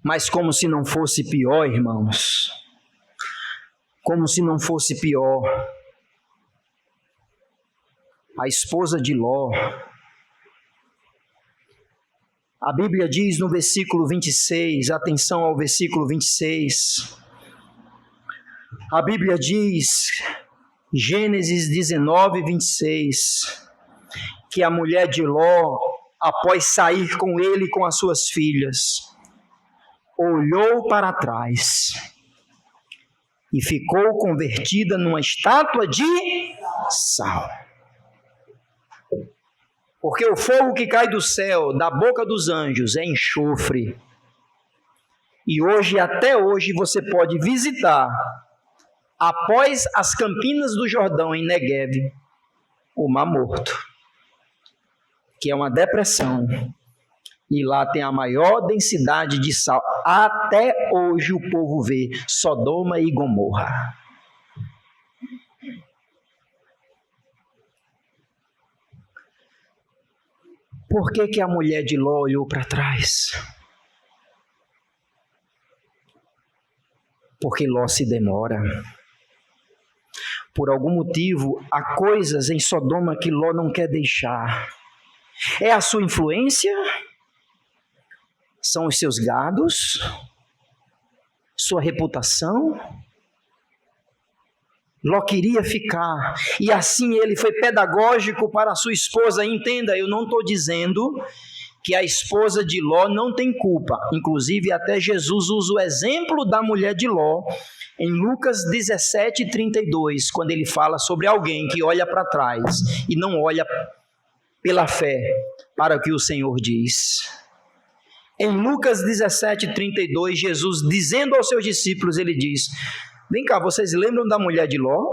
Mas como se não fosse pior, irmãos, como se não fosse pior, a esposa de Ló, a Bíblia diz no versículo 26, atenção ao versículo 26, a Bíblia diz, Gênesis 19, 26, que a mulher de Ló, após sair com ele e com as suas filhas, olhou para trás e ficou convertida numa estátua de sal. Porque o fogo que cai do céu, da boca dos anjos, é enxofre. E hoje, até hoje, você pode visitar, após as campinas do Jordão, em Negev, o Mar Morto, que é uma depressão. E lá tem a maior densidade de sal. Até hoje o povo vê Sodoma e Gomorra. Por que a mulher de Ló olhou para trás? Porque Ló se demora. Por algum motivo, há coisas em Sodoma que Ló não quer deixar. É a sua influência? São os seus gados? Sua reputação? Ló queria ficar, e assim ele foi pedagógico para a sua esposa. Entenda, eu não estou dizendo que a esposa de Ló não tem culpa. Inclusive, até Jesus usa o exemplo da mulher de Ló em Lucas 17, 32, quando ele fala sobre alguém que olha para trás e não olha pela fé para o que o Senhor diz. Em Lucas 17, 32, Jesus, dizendo aos seus discípulos, ele diz: vem cá, vocês lembram da mulher de Ló?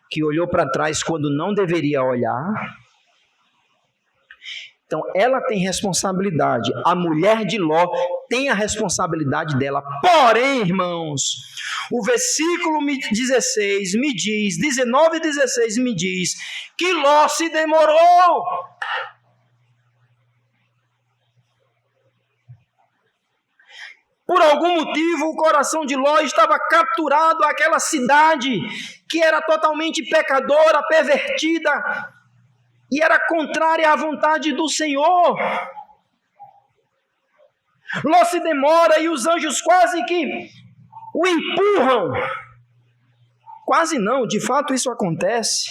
Que olhou para trás quando não deveria olhar? Então, ela tem responsabilidade. A mulher de Ló tem a responsabilidade dela. Porém, irmãos, o versículo 16 me diz, 19 e 16 me diz, que Ló se demorou. Por algum motivo, o coração de Ló estava capturado àquela cidade que era totalmente pecadora, pervertida, e era contrária à vontade do Senhor. Ló se demora e os anjos quase que o empurram. Quase não, de fato isso acontece.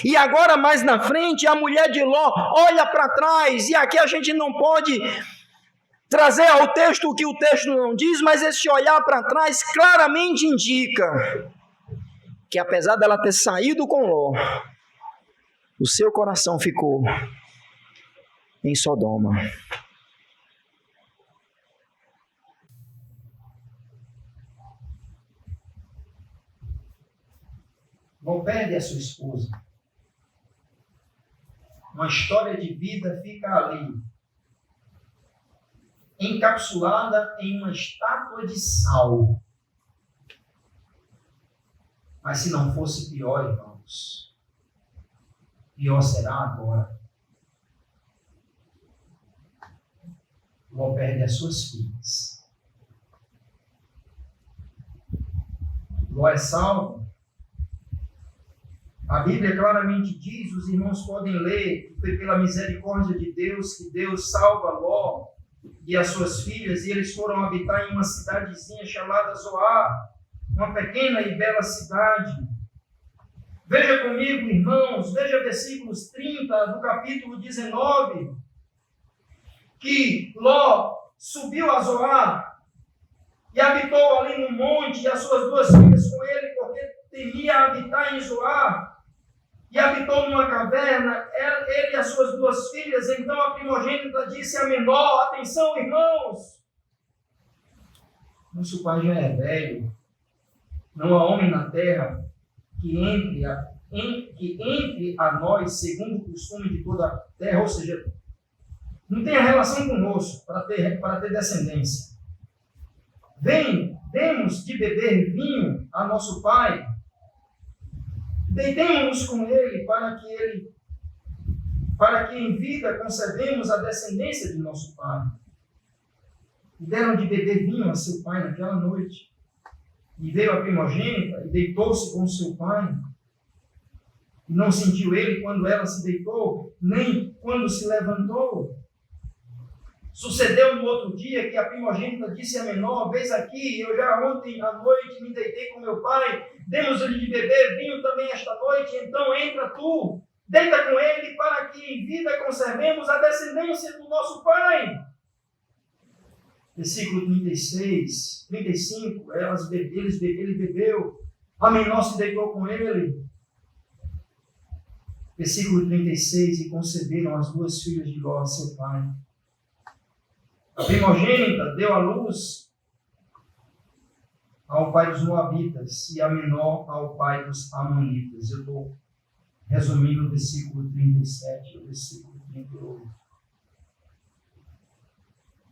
E agora mais na frente, a mulher de Ló olha para trás, e aqui a gente não pode trazer ao texto o que o texto não diz, mas esse olhar para trás claramente indica que apesar dela ter saído com Ló, o seu coração ficou em Sodoma. Não perde a sua esposa. Uma história de vida fica ali, encapsulada em uma estátua de sal. Mas se não fosse pior, irmãos, pior será agora. Ló perde as suas filhas. Ló é salvo. A Bíblia claramente diz, os irmãos podem ler, que foi pela misericórdia de Deus que Deus salva Ló e as suas filhas, e eles foram habitar em uma cidadezinha chamada Zoar, uma pequena e bela cidade. Veja comigo, irmãos, veja versículos 30 do capítulo 19, que Ló subiu a Zoar e habitou ali no monte, e as suas duas filhas com ele, porque temia habitar em Zoar. e habitou numa caverna, ele e as suas 2 filhas. Então a primogênita disse à menor: atenção, irmãos, nosso pai já é velho, não há homem na terra que entre a nós segundo o costume de toda a terra, ou seja, não tenha relação conosco para ter descendência. Demos de beber vinho a nosso pai, deitemo-nos com ele para que em vida conservemos a descendência de nosso pai. E deram de beber vinho a seu pai naquela noite. E veio a primogênita e deitou-se com seu pai. E não sentiu ele quando ela se deitou, nem quando se levantou. Sucedeu no outro dia que a primogênita disse à menor: vês aqui, eu já ontem à noite me deitei com meu pai, demos-lhe de beber vinho também esta noite, então entra tu, deita com ele, para que em vida conservemos a descendência do nosso pai. Versículo 35, ele bebeu, a menor se deitou com ele. Versículo 36, e conceberam as 2 filhas de Ló, seu pai. A primogênita deu à luz ao pai dos Moabitas e a menor ao pai dos Amonitas. Eu estou resumindo o versículo 37 e o versículo 38.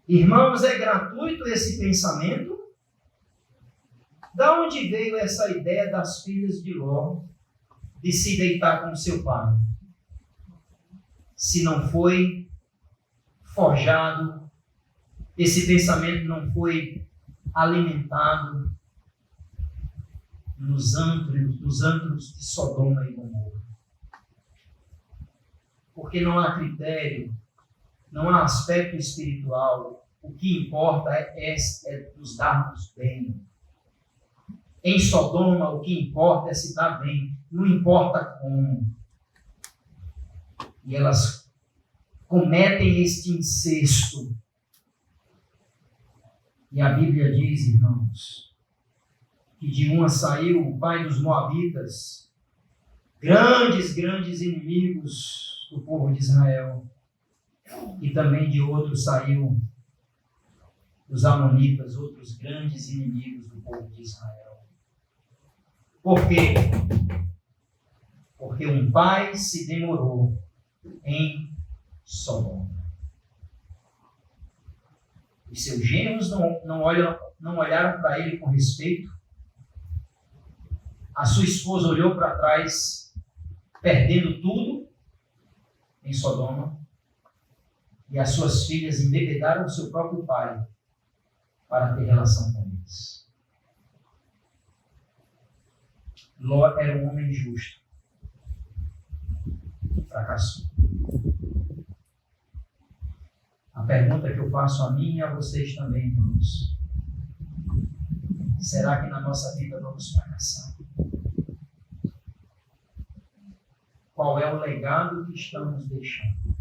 Irmãos, é gratuito esse pensamento? Da onde veio essa ideia das filhas de Ló de se deitar com seu pai? Se não foi forjado, esse pensamento não foi alimentado nos antros de Sodoma e Gomorra. Porque não há critério, não há aspecto espiritual. O que importa é nos darmos bem. Em Sodoma, o que importa é se dar bem, não importa como. E elas cometem este incesto. E a Bíblia diz, irmãos, que de uma saiu o pai dos Moabitas, grandes inimigos do povo de Israel. E também de outro saiu os Amonitas, outros grandes inimigos do povo de Israel. Por quê? Porque um pai se demorou em Sodoma. Os seus genros não olharam para ele com respeito. A sua esposa olhou para trás, perdendo tudo em Sodoma. E as suas filhas embebedaram o seu próprio pai para ter relação com eles. Ló era um homem justo. Fracassou. A pergunta que eu faço a mim e a vocês também, irmãos: será que na nossa vida vamos fracassar? Qual é o legado que estamos deixando?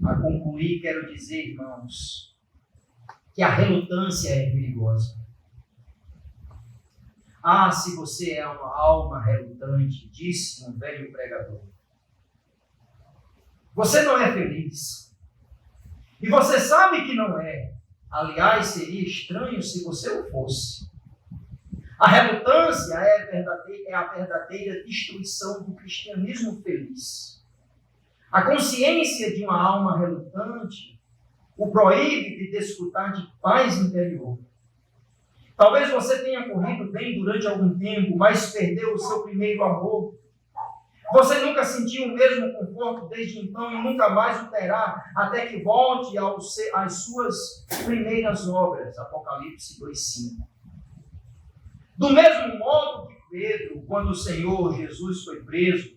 A concluir, quero dizer, irmãos, que a relutância é perigosa. Ah, se você é uma alma relutante, disse um velho pregador, você não é feliz. E você sabe que não é. Aliás, seria estranho se você o fosse. A relutância é a verdadeira destruição do cristianismo feliz. A consciência de uma alma relutante o proíbe de desfrutar de paz interior. Talvez você tenha corrido bem durante algum tempo, mas perdeu o seu primeiro amor. Você nunca sentiu o mesmo conforto desde então e nunca mais o terá, até que volte às suas primeiras obras. Apocalipse 2:5. Do mesmo modo que Pedro, quando o Senhor Jesus foi preso,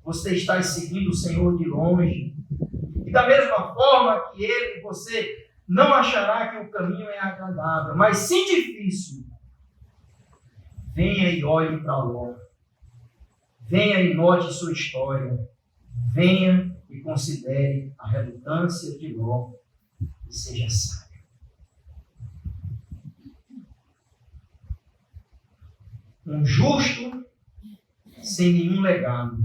você está seguindo o Senhor de longe. E da mesma forma que ele, você não achará que o caminho é agradável, mas sim difícil. Venha e olhe para Ló. Venha e note sua história. Venha e considere a relutância de Ló e seja sábio. Um justo sem nenhum legado.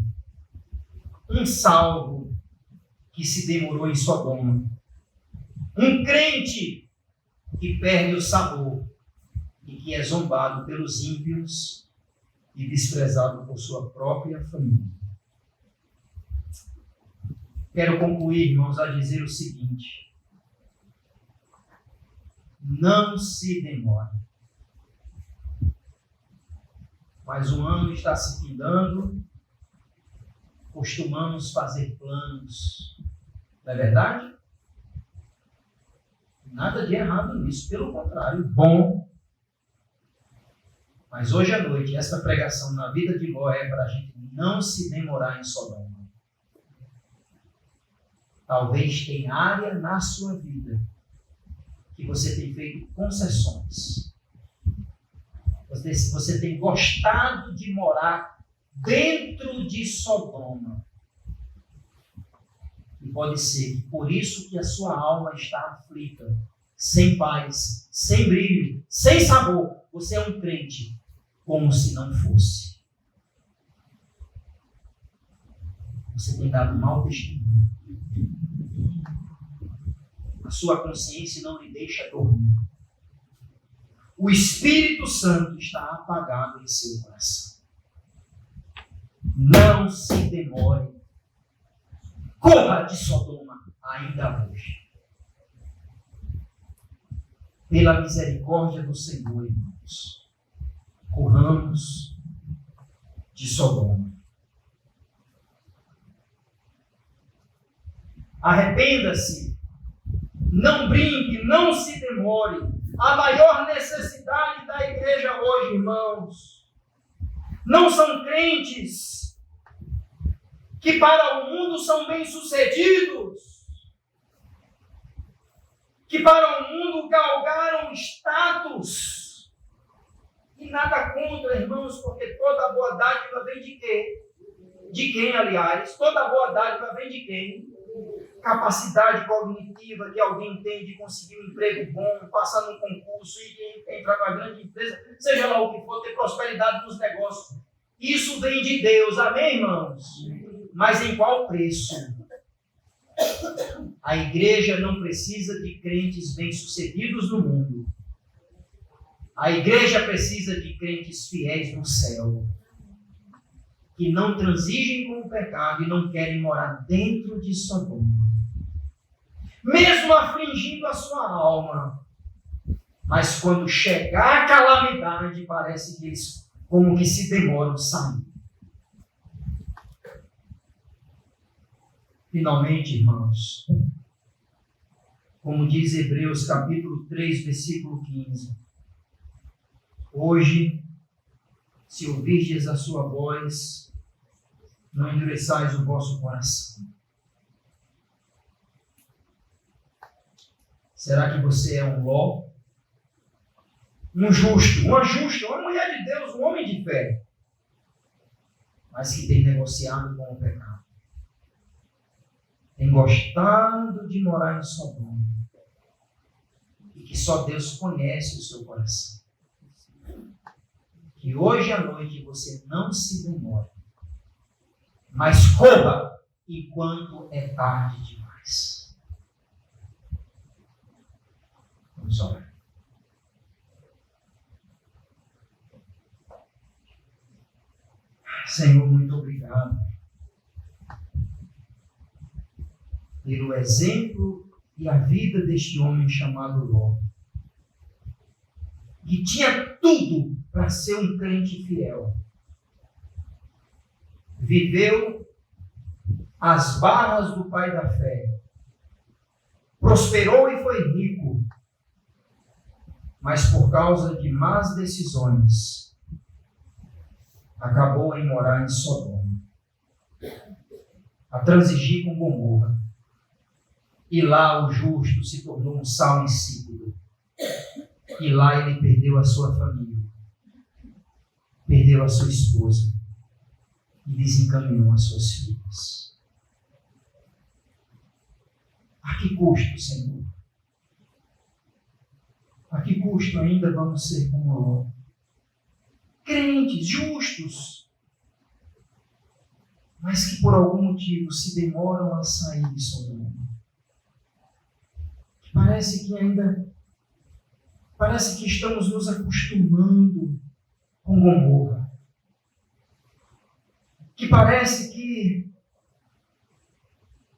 Um salvo que se demorou em Sodoma. Um crente que perde o sabor e que é zombado pelos ímpios e desprezado por sua própria família. Quero concluir, irmãos, a dizer o seguinte: não se demore. Mas um ano está se findando, costumamos fazer planos, não é verdade? Nada de errado nisso, pelo contrário, bom. Mas hoje à noite, esta pregação na vida de Ló é para a gente não se demorar em Sodoma. Talvez tenha área na sua vida que você tem feito concessões. Você tem gostado de morar dentro de Sodoma. E pode ser que por isso que a sua alma está aflita, sem paz, sem brilho, sem sabor. Você é um crente como se não fosse. Você tem dado mau testemunho. A sua consciência não lhe deixa dormir. O Espírito Santo está apagado em seu coração. Não se demore. Corra de Sodoma ainda hoje. Pela misericórdia do Senhor, irmãos, corramos de Sodoma. Arrependa-se. Não brinque, não se demore. A maior necessidade da igreja hoje, irmãos, não são crentes que para o mundo são bem-sucedidos, que para o mundo galgaram status. E nada contra, irmãos, porque toda boa dádiva vem de quê? De quem, aliás? Toda boa dádiva vem de quem? Capacidade cognitiva que alguém tem de conseguir um emprego bom, passar num concurso e entrar numa grande empresa, seja lá o que for, ter prosperidade nos negócios. Isso vem de Deus, amém, irmãos? Mas em qual preço? A igreja não precisa de crentes bem-sucedidos no mundo. A igreja precisa de crentes fiéis no céu, que não transigem com o pecado e não querem morar dentro de Sodoma. Mesmo afligindo a sua alma. Mas quando chegar a calamidade, parece que eles como que se demoram a sair. Finalmente, irmãos, como diz Hebreus capítulo 3, versículo 15. Hoje, se ouvirdes a sua voz, não endureçais o vosso coração. Será que você é um Ló? Um justo, uma justa, uma mulher de Deus, um homem de fé, mas que tem negociado com o pecado. Tem gostado de morar em Sodoma. E que só Deus conhece o seu coração. Que hoje à noite você não se demore, mas corra enquanto é tarde demais. Vamos orar. Senhor, muito obrigado pelo exemplo e a vida deste homem chamado Ló, que tinha tudo para ser um crente fiel. Viveu às barras do pai da fé, prosperou e foi rico, mas por causa de más decisões, acabou em morar em Sodoma, a transigir com Gomorra. E lá o justo se tornou um sal insípido. E lá ele perdeu a sua família, perdeu a sua esposa e desencaminhou as suas filhas. A que custo, Senhor? A que custo ainda vamos ser como Ló? crentes, justos, mas que por algum motivo se demoram a sair de Sodoma. Parece que estamos nos acostumando com Gomorra. Que parece que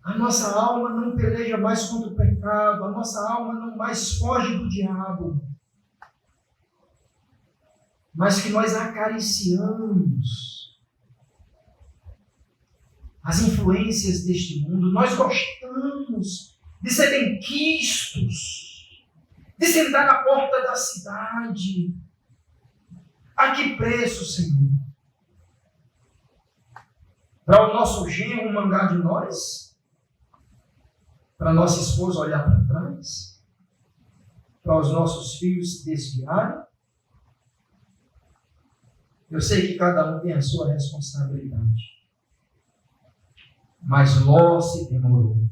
a nossa alma não peleja mais contra o pecado, a nossa alma não mais foge do diabo, mas que nós acariciamos as influências deste mundo. Nós gostamos de ser benquistos, de sentar na porta da cidade. A que preço, Senhor? Para o nosso genro mangar de nós? Para nossa esposa olhar para trás? Para os nossos filhos se desviarem? Eu sei que cada um tem a sua responsabilidade. Mas Ló se demorou.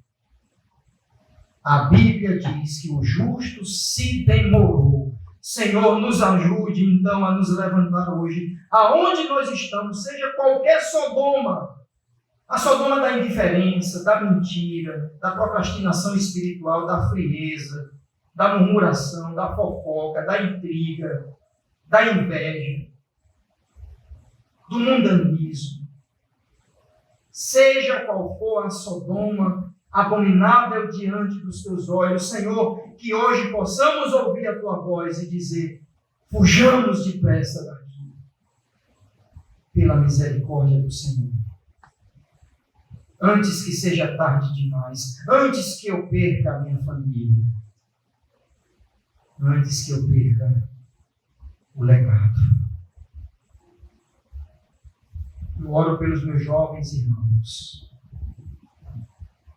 A Bíblia diz que o justo se demorou. Senhor, nos ajude então a nos levantar hoje. Aonde nós estamos, seja qualquer Sodoma, a Sodoma da indiferença, da mentira, da procrastinação espiritual, da frieza, da murmuração, da fofoca, da intriga, da inveja, do mundanismo. Seja qual for a Sodoma abominável diante dos teus olhos, Senhor, que hoje possamos ouvir a tua voz e dizer: fujamos depressa daqui, pela misericórdia do Senhor. Antes que seja tarde demais, antes que eu perca a minha família, antes que eu perca o legado. Eu oro pelos meus jovens irmãos.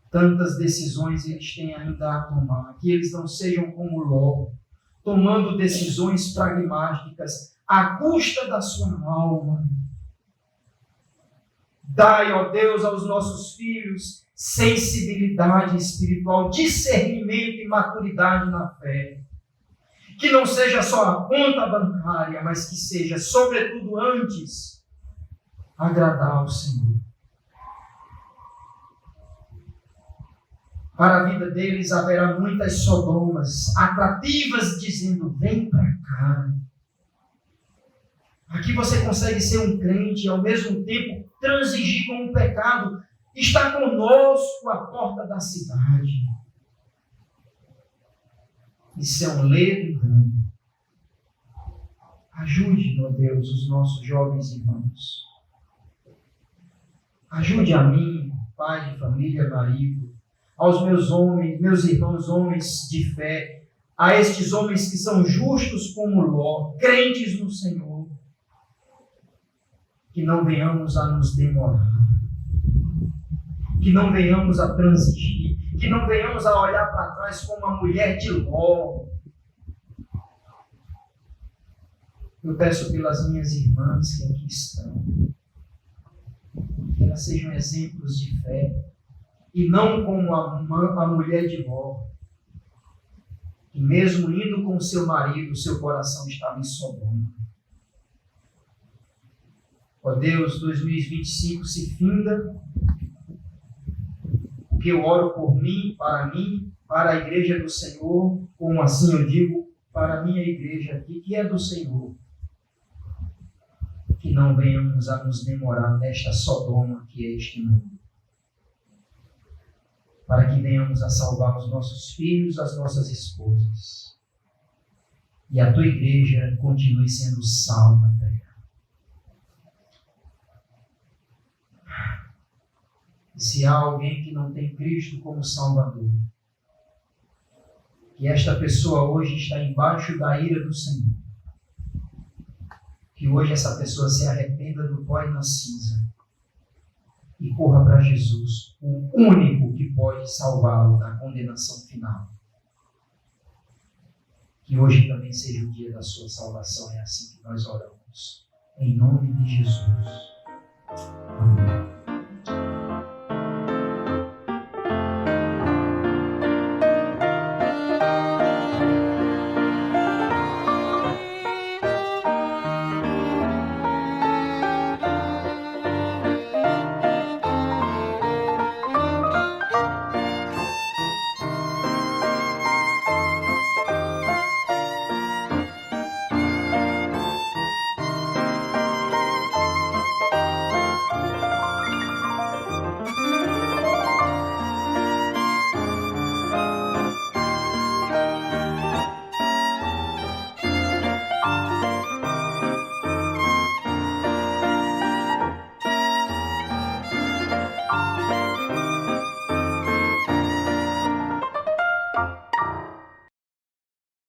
Tantas decisões eles têm ainda a tomar, que eles não sejam como Ló, tomando decisões pragmáticas à custa da sua alma. Dai, ó Deus, aos nossos filhos sensibilidade espiritual, discernimento e maturidade na fé. Que não seja só a conta bancária, mas que seja, sobretudo antes, agradar ao Senhor. Para a vida deles haverá muitas Sodomas, atrativas, dizendo: vem para cá. Aqui você consegue ser um crente e ao mesmo tempo transigir com o pecado. Está conosco à porta da cidade. Isso é um ledo e dano. Ajude, ó Deus, os nossos jovens irmãos. Ajude a mim, pai de família, marido, aos meus homens, meus irmãos, homens de fé, a estes homens que são justos como Ló, crentes no Senhor, que não venhamos a nos demorar, que não venhamos a transigir, que não venhamos a olhar para trás como a mulher de Ló. Eu peço pelas minhas irmãs que aqui estão, que elas sejam exemplos de fé, e não como a mulher de Ló, que mesmo indo com seu marido, seu coração estava em Sodoma. Ó Deus, 2025 se finda, porque eu oro por mim, para a igreja do Senhor, como assim eu digo, para a minha igreja aqui, que é do Senhor. Que não venhamos a nos demorar nesta Sodoma que é este mundo. Para que venhamos a salvar os nossos filhos, as nossas esposas. E a tua igreja continue sendo sal na terra. E se há alguém que não tem Cristo como Salvador, que esta pessoa hoje está embaixo da ira do Senhor, que hoje essa pessoa se arrependa do pó e na cinza e corra para Jesus, o único que pode salvá-lo da condenação final. Que hoje também seja o dia da sua salvação. É assim que nós oramos. Em nome de Jesus.